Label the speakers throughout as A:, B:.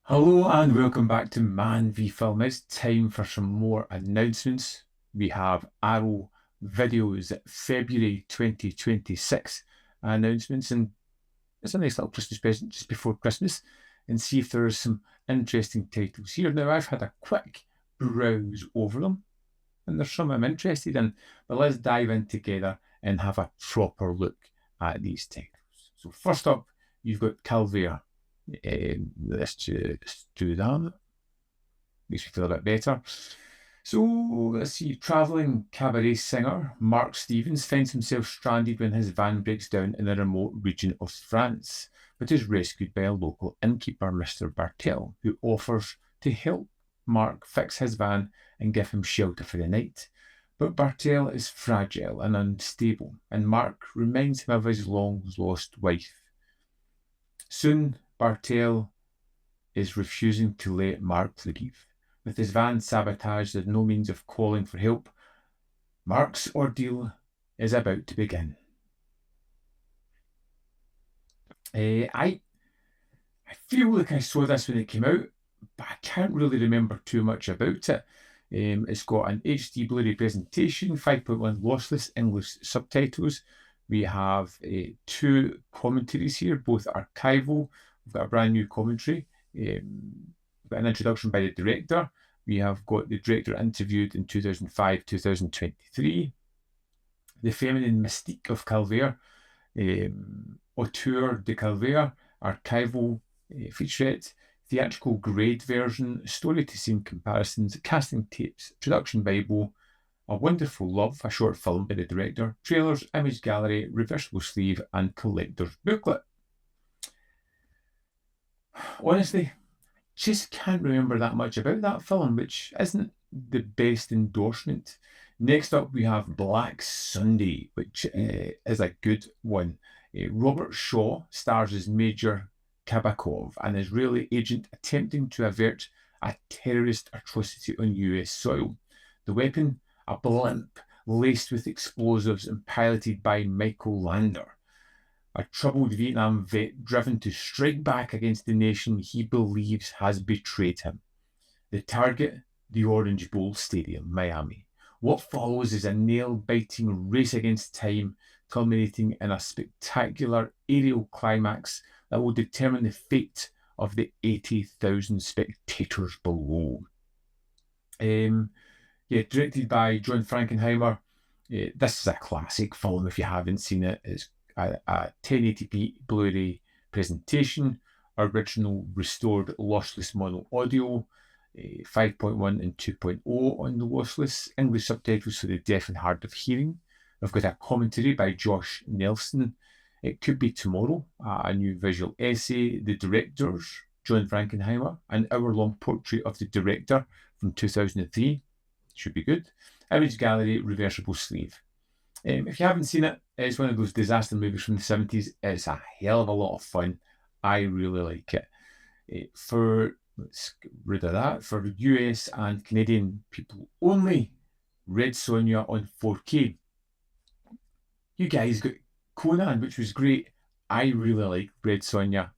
A: Hello and welcome back to Man v Film. It's time for some more announcements. We have Arrow Videos February 2026 announcements, and it's a nice little Christmas present just before Christmas, and see if there's some interesting titles here. Now, I've had a quick browse over them, and there's some I'm interested in, but let's dive in together and have a proper look at these titles. So, first up, you've got Calvaire. Let's just do that. Makes me feel a bit better. So let's see. Traveling cabaret singer Mark Stevens finds himself stranded when his van breaks down in a remote region of France, but is rescued by a local innkeeper, Mr. Bartel, who offers to help Mark fix his van and give him shelter for the night. But Bartel is fragile and unstable, and Mark reminds him of his long-lost wife. Soon, Bartel is refusing to let Mark leave. With his van sabotaged and no means of calling for help, Mark's ordeal is about to begin. I feel like I saw this when it came out, but I can't really remember too much about it. It's got an HD Blu-ray presentation, 5.1 lossless English subtitles. We have two commentaries here, both archival. We've got a brand new commentary. We've got an introduction by the director. We have got the director interviewed in 2005, 2023. The feminine mystique of Calvaire, Auteur de Calvaire, archival featurette, theatrical grade version, story to scene comparisons, casting tapes, production bible, A Wonderful Love, a short film by the director, trailers, image gallery, reversible sleeve, and collector's booklet. Honestly, just can't remember that much about that film, which isn't the best endorsement. Next up, we have Black Sunday, which is a good one. Robert Shaw stars as Major Kabakov, an Israeli agent attempting to avert a terrorist atrocity on US soil. The weapon, a blimp laced with explosives and piloted by Michael Lander, a troubled Vietnam vet driven to strike back against the nation he believes has betrayed him. The target, the Orange Bowl Stadium, Miami. What follows is a nail-biting race against time, culminating in a spectacular aerial climax that will determine the fate of the 80,000 spectators below. Directed by John Frankenheimer. This is a classic film if you haven't seen it. It's a 1080p Blu-ray presentation, original restored lossless mono audio, 5.1 and 2.0 on the lossless, English subtitles for the deaf and hard of hearing. We've got a commentary by Josh Nelson. It Could Be Tomorrow, a new visual essay, the directors, John Frankenheimer, an hour-long portrait of the director from 2003. Should be good. Image gallery, reversible sleeve. If you haven't seen it, it's one of those disaster movies from the 70s. It's a hell of a lot of fun. I really like it. Let's get rid of that. For US and Canadian people only, Red Sonja on 4K. You guys got Conan, which was great. I really like Red Sonja.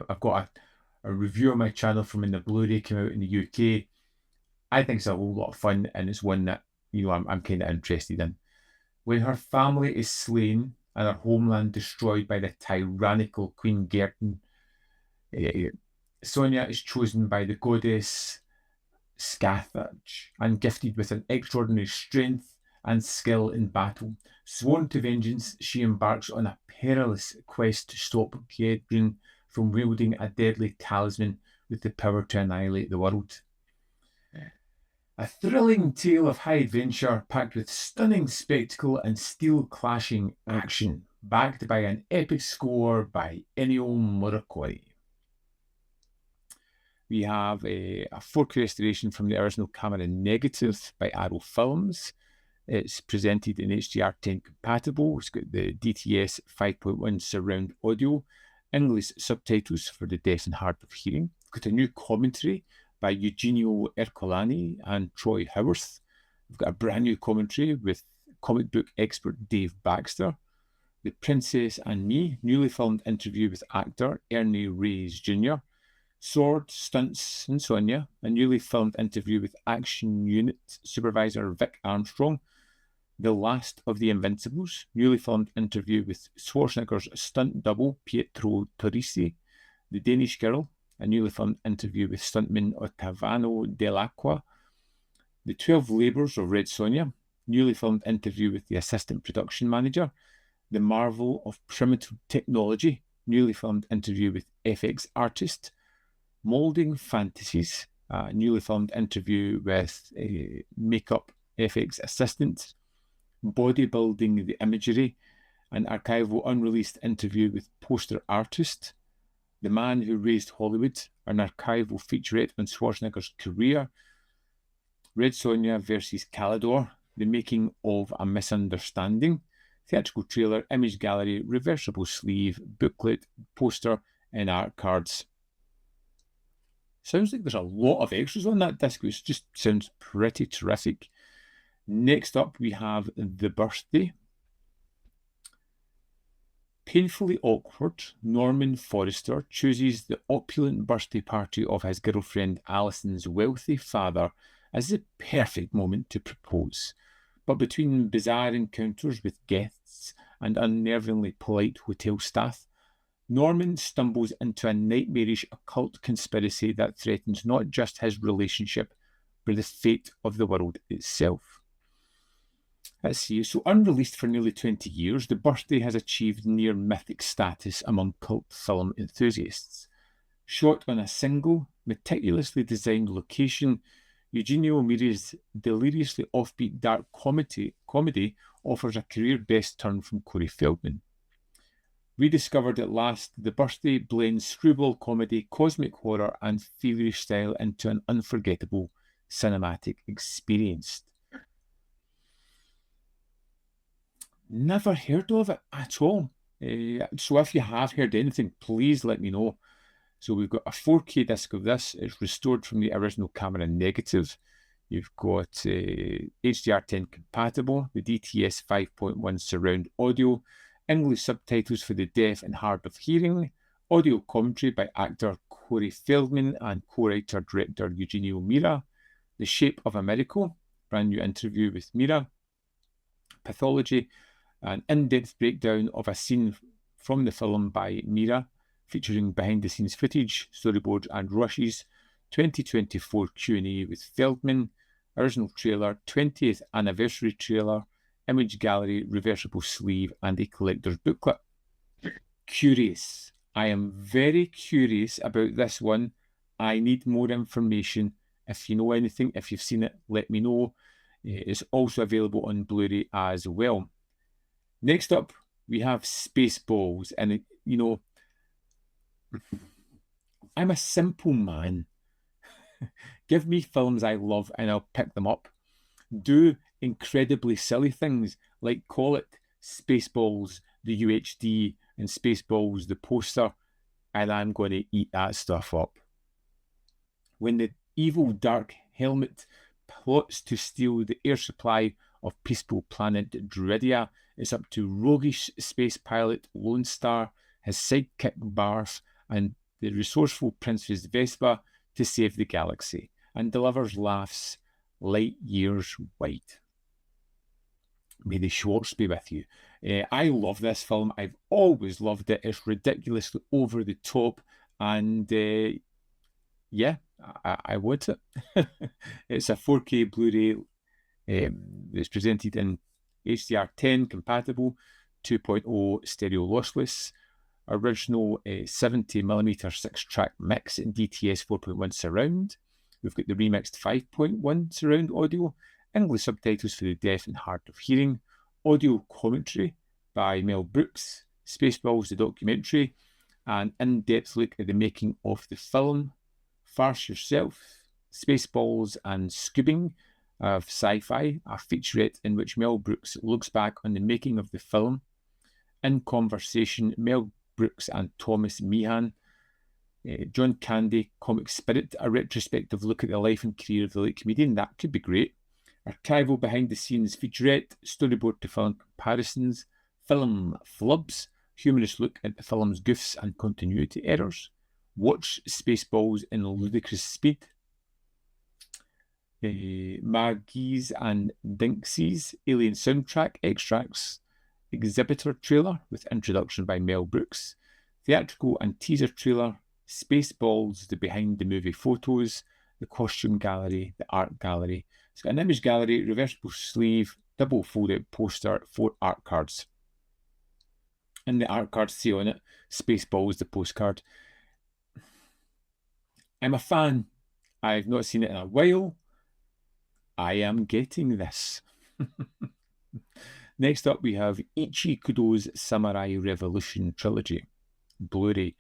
A: I've got a review on my channel from when the Blu-ray came out in the UK. I think it's a whole lot of fun, and it's one that I'm kind of interested in. When her family is slain and her homeland destroyed by the tyrannical Queen Gerton, Sonja is chosen by the goddess Scathach and gifted with an extraordinary strength and skill in battle. Sworn to vengeance, she embarks on a perilous quest to stop Gerton from wielding a deadly talisman with the power to annihilate the world. A thrilling tale of high adventure packed with stunning spectacle and steel-clashing action, backed by an epic score by Ennio Morricone. We have a 4K restoration from the original camera negative by Arrow Films. It's presented in HDR10 compatible. It's got the DTS 5.1 surround audio, English subtitles for the deaf and hard of hearing. We've got a new commentary by Eugenio Ercolani and Troy Howarth. We've got a brand new commentary with comic book expert Dave Baxter. The Princess and Me, newly filmed interview with actor Ernie Reyes Jr. Sword, Stunts, and Sonja, a newly filmed interview with Action Unit Supervisor Vic Armstrong. The Last of the Invincibles, newly filmed interview with Schwarzenegger's stunt double Pietro Torrisi. The Danish Girl, a newly filmed interview with stuntman Ottavano Dell'Acqua. The 12 Labours of Red Sonja, newly filmed interview with the assistant production manager. The Marvel of Primitive Technology, newly filmed interview with FX artist. Molding Fantasies, a newly filmed interview with a makeup FX assistant. Bodybuilding the Imagery, an archival unreleased interview with poster artist. The Man Who Raised Hollywood, an archival featurette on Schwarzenegger's career. Red Sonja versus Calvaire, the making of a misunderstanding. Theatrical trailer, image gallery, reversible sleeve, booklet, poster, and art cards. Sounds like there's a lot of extras on that disc, which just sounds pretty terrific. Next up, we have The Birthday. Painfully awkward, Norman Forrester chooses the opulent birthday party of his girlfriend Alison's wealthy father as the perfect moment to propose. But between bizarre encounters with guests and unnervingly polite hotel staff, Norman stumbles into a nightmarish occult conspiracy that threatens not just his relationship, but the fate of the world itself. Let's see, so unreleased for nearly 20 years, The Birthday has achieved near mythic status among cult film enthusiasts. Shot on a single, meticulously designed location, Eugenio Mira's deliriously offbeat dark comedy offers a career-best turn from Corey Feldman. Rediscovered at last, The Birthday blends screwball comedy, cosmic horror, and feverish style into an unforgettable cinematic experience. Never heard of it at all. So if you have heard anything, please let me know. So we've got a 4K disc of this. It's restored from the original camera negative. You've got HDR10 compatible, the DTS 5.1 surround audio, English subtitles for the deaf and hard of hearing, audio commentary by actor Corey Feldman and co-writer-director Eugenio Mira, The Shape of a Miracle, brand new interview with Mira, Pathology, an in-depth breakdown of a scene from the film by Mira, featuring behind-the-scenes footage, storyboards and rushes, 2024 Q&A with Feldman, original trailer, 20th anniversary trailer, image gallery, reversible sleeve, and a collector's booklet. Curious. I am very curious about this one. I need more information. If you know anything, if you've seen it, let me know. It's also available on Blu-ray as well. Next up, we have Spaceballs. And, you know, I'm a simple man. Give me films I love and I'll pick them up. Do incredibly silly things like call it Spaceballs, the UHD, and Spaceballs, the poster, and I'm going to eat that stuff up. When the evil dark helmet plots to steal the air supply of peaceful planet Druidia, it's up to roguish space pilot Lone Star, his sidekick Barf, and the resourceful Princess Vespa to save the galaxy, and delivers laughs light years wide. May the Schwartz be with you. I love this film. I've always loved it. It's ridiculously over the top, and yeah, I want it. It's a 4K Blu-ray. It's presented in HDR10 compatible, 2.0 stereo lossless, original 70mm 6-track mix in DTS 4.1 surround. We've got the remixed 5.1 surround audio, English subtitles for the deaf and hard of hearing, audio commentary by Mel Brooks, Spaceballs the documentary, an in-depth look at the making of the film, Farce Yourself, Spaceballs and Scoobing of Sci-Fi, a featurette in which Mel Brooks looks back on the making of the film. In Conversation, Mel Brooks and Thomas Meehan. John Candy, Comic Spirit, a retrospective look at the life and career of the late comedian. That could be great. Archival behind-the-scenes featurette, storyboard to film comparisons, film flubs, humorous look at the film's goofs and continuity errors. Watch Spaceballs in ludicrous speed. Margie's and Dinksy's Alien soundtrack extracts. Exhibitor trailer with introduction by Mel Brooks. Theatrical and teaser trailer. Spaceballs, the behind the movie photos. The costume gallery, the art gallery. It's got an image gallery, reversible sleeve, double fold-out poster, 4 art cards. And the art cards say on it, Spaceballs, the postcard. I'm a fan. I've not seen it in a while. I am getting this. Next up, we have Ichi Kudo's Samurai Revolution Trilogy, Blu-ray.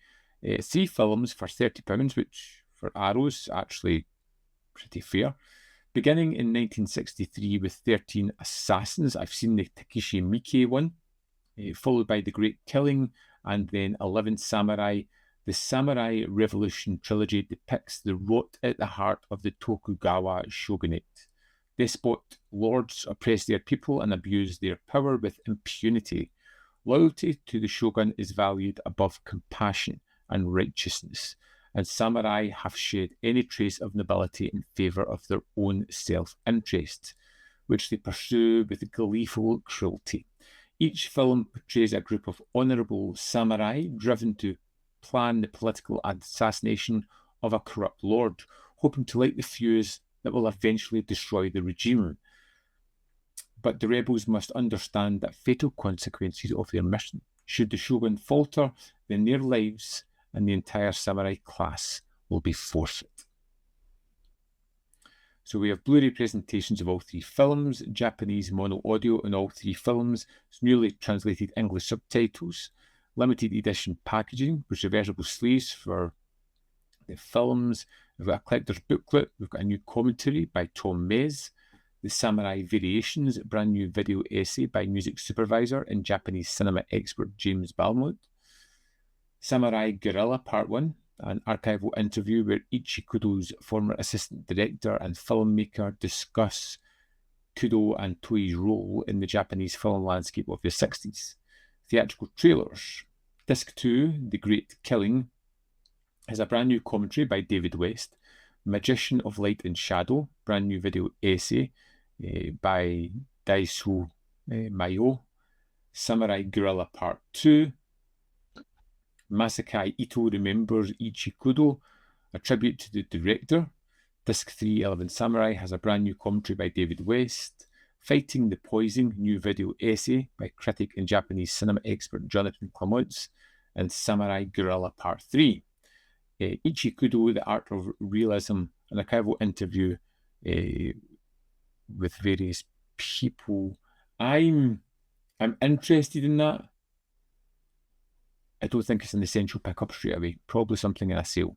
A: 3 films for £30, which for Arrows actually pretty fair. Beginning in 1963 with 13 Assassins. I've seen the Takeshi Miike one, followed by The Great Killing, and then 11 Samurai. The Samurai Revolution Trilogy depicts the rot at the heart of the Tokugawa shogunate. Despot lords oppress their people and abuse their power with impunity. Loyalty to the shogun is valued above compassion and righteousness, and samurai have shed any trace of nobility in favour of their own self-interest, which they pursue with gleeful cruelty. Each film portrays a group of honourable samurai driven to plan the political assassination of a corrupt lord, hoping to light the fuse that will eventually destroy the regime. But the rebels must understand the fatal consequences of their mission. Should the shogun falter, then their lives and the entire samurai class will be forfeit. So we have Blu-ray presentations of all 3 films, Japanese mono audio in all 3 films, newly translated English subtitles, limited edition packaging with reversible sleeves for the films. We've got a collector's booklet. We've got a new commentary by Tom Mez. The Samurai Variations, a brand new video essay by music supervisor and Japanese cinema expert James Balmont. Samurai Guerrilla Part 1, an archival interview where Ichi Kudo's former assistant director and filmmaker discuss Kudo and Toei's role in the Japanese film landscape of the 60s. Theatrical trailers. Disc 2, The Great Killing, has a brand new commentary by David West. Magician of Light and Shadow, brand new video essay by Daiso Mayo. Samurai Guerrilla Part 2. Masakai Ito Remembers Ichi Kudo, a tribute to the director. Disc 3, 11 Samurai, has a brand new commentary by David West. Fighting the Poison, new video essay by critic and Japanese cinema expert Jonathan Clements. And Samurai Guerrilla Part 3. Ichi Kudo, The Art of Realism, an archival interview with various people. I'm interested in that. I don't think it's an essential pick-up straight away. Probably something in a sale.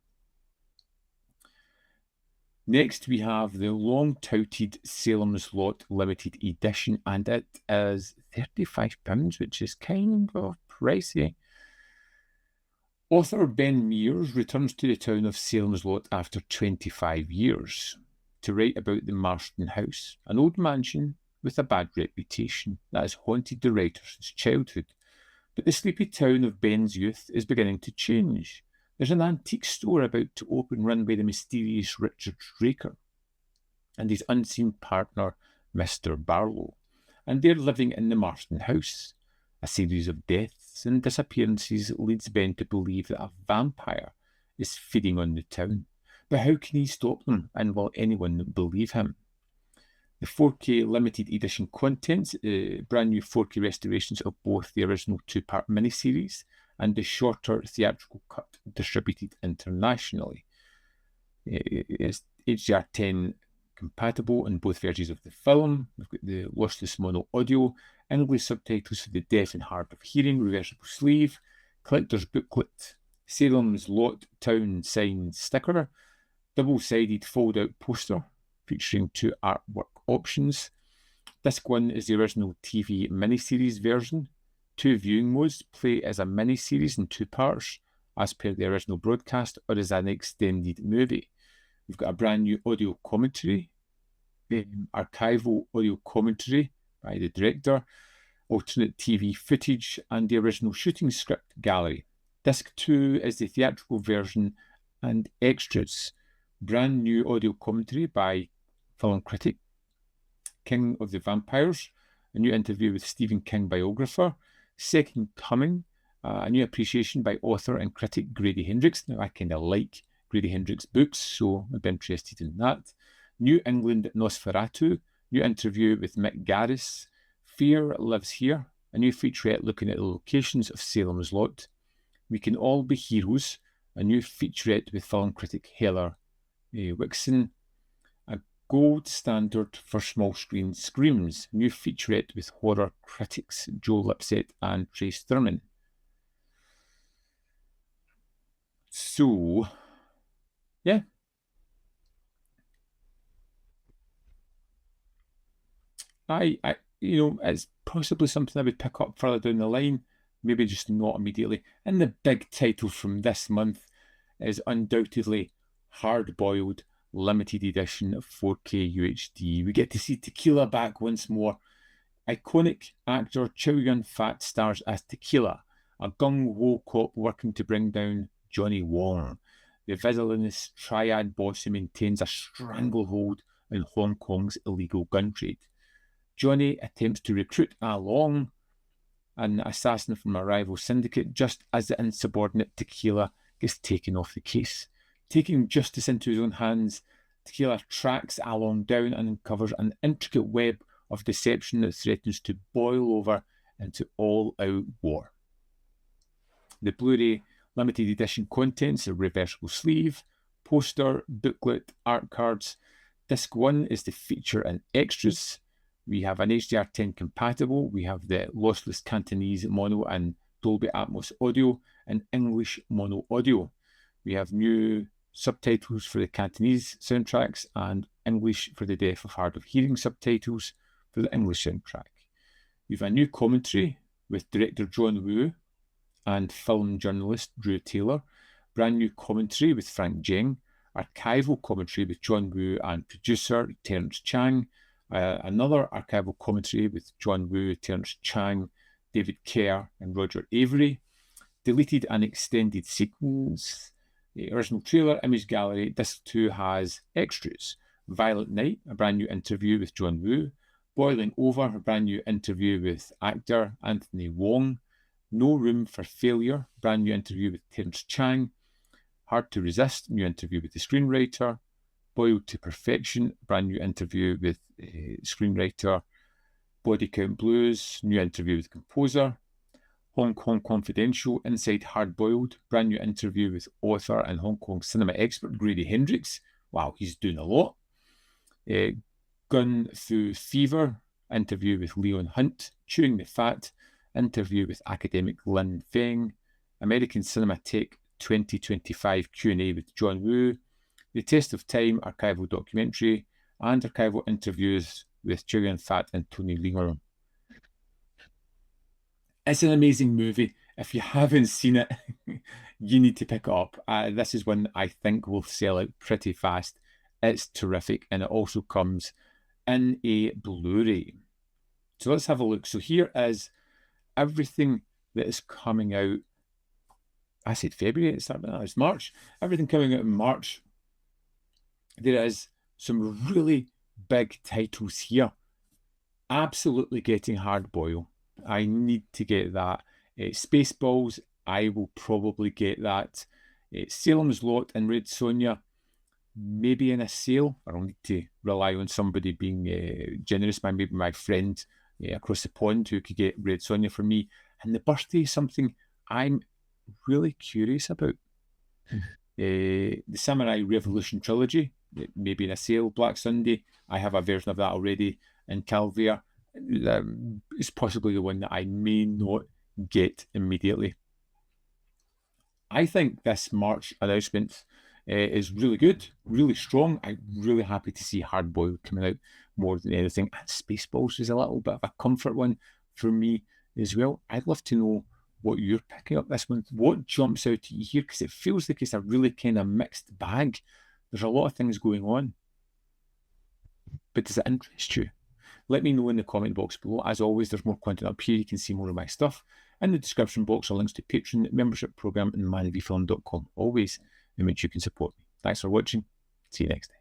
A: Next, we have the long-touted Salem's Lot limited edition, and it is £35, which is kind of pricey. Author Ben Mears returns to the town of Salem's Lot after 25 years to write about the Marston House, an old mansion with a bad reputation that has haunted the writer since childhood. But the sleepy town of Ben's youth is beginning to change. There's an antique store about to open run by the mysterious Richard Draker and his unseen partner, Mr. Barlow, and they're living in the Marston House. A series of deaths and disappearances leads Ben to believe that a vampire is feeding on the town. But how can he stop them, and will anyone believe him? The 4K limited edition contents, brand new 4K restorations of both the original 2-part miniseries and the shorter theatrical cut distributed internationally. It's HDR10 compatible in both versions of the film. We've got the lossless mono audio, English subtitles for the deaf and hard of hearing, reversible sleeve, collector's booklet, Salem's Lot town sign sticker, double-sided fold-out poster featuring 2 artwork options. Disc 1 is the original TV miniseries version. 2 viewing modes: play as a miniseries in 2 parts, as per the original broadcast, or as an extended movie. We've got a brand new audio commentary, archival audio commentary by the director, alternate TV footage, and the original shooting script gallery. Disc 2 is the theatrical version and extras. Brand new audio commentary by film critic King of the Vampires, a new interview with Stephen King biographer, Second Coming, a new appreciation by author and critic Grady Hendrix. Now, I kind of like Grady Hendrix books, so I'd be interested in that. New England Nosferatu, new interview with Mick Garris. Fear Lives Here, a new featurette looking at the locations of Salem's Lot. We Can All Be Heroes, a new featurette with film critic Heather Wixson. A gold standard for small screen Screams, new featurette with horror critics Joe Lipsett and Trace Thurman. So, yeah. It's possibly something I would pick up further down the line, maybe just not immediately. And the big title from this month is undoubtedly Hard Boiled limited edition 4K UHD. We get to see Tequila back once more. Iconic actor Chow Yun-fat stars as Tequila, a gung-ho cop working to bring down Johnny Wong, the villainous triad boss who maintains a stranglehold on Hong Kong's illegal gun trade. Johnny attempts to recruit Ah Long, an assassin from a rival syndicate, just as the insubordinate Tequila gets taken off the case. Taking justice into his own hands, Tequila tracks Ah Long down and uncovers an intricate web of deception that threatens to boil over into all-out war. The Blu-ray limited edition contents a reversible sleeve, poster, booklet, art cards. Disc 1 is the feature and extras. We have an HDR10 compatible. We have the lossless Cantonese mono and Dolby Atmos audio and English mono audio. We have new subtitles for the Cantonese soundtracks and English for the deaf of hard of hearing subtitles for the English soundtrack. We have a new commentary with director John Woo and film journalist Drew Taylor. Brand new commentary with Frank Jeng. Archival commentary with John Woo and producer Terence Chang. Another archival commentary with John Woo, Terence Chang, David Kerr, and Roger Avery. Deleted and extended sequels. The original trailer, image gallery. Disc 2 has extras. Violet Night, a brand new interview with John Woo. Boiling Over, a brand new interview with actor Anthony Wong. No Room for Failure, brand new interview with Terence Chang. Hard to Resist, new interview with the screenwriter. Boiled to Perfection, brand new interview with screenwriter. Body Count Blues, new interview with composer. Hong Kong Confidential, Inside Hard Boiled, brand new interview with author and Hong Kong cinema expert Grady Hendrix. Wow, he's doing a lot. Gun Through Fever, interview with Leon Hunt. Chewing the Fat, interview with academic Lin Feng. American Cinematheque 2025 Q&A with John Woo. The Test of Time archival documentary and archival interviews with Chow Yun-fat and Tony Leung. It's an amazing movie. If you haven't seen it, you need to pick it up. This is one I think will sell out pretty fast. It's terrific, and it also comes in a Blu-ray. So let's have a look. So here is everything that is coming out. I said February, it's March. Everything coming out in March. There is some really big titles here. Absolutely getting Hard Boil. I need to get that. Spaceballs, I will probably get that. Salem's Lot and Red Sonja, maybe in a sale. I'll need to rely on somebody being generous, maybe my friend across the pond who could get Red Sonja for me. And The Birthday is something I'm really curious about. The Samurai Revolution Trilogy, maybe in a sale. Black Sunday, I have a version of that already. And Calvaire is possibly the one that I may not get immediately. I think this March announcement is really good, really strong. I'm really happy to see Hard Boiled coming out more than anything. And Spaceballs is a little bit of a comfort one for me as well. I'd love to know what you're picking up this month. What jumps out to you here? Because it feels like it's a really kind of mixed bag. There's a lot of things going on. But does it interest you? Let me know in the comment box below. As always, there's more content up here. You can see more of my stuff. In the description box are links to Patreon, membership program, and manvfilm.com. Always in which you can support me. Thanks for watching. See you next time.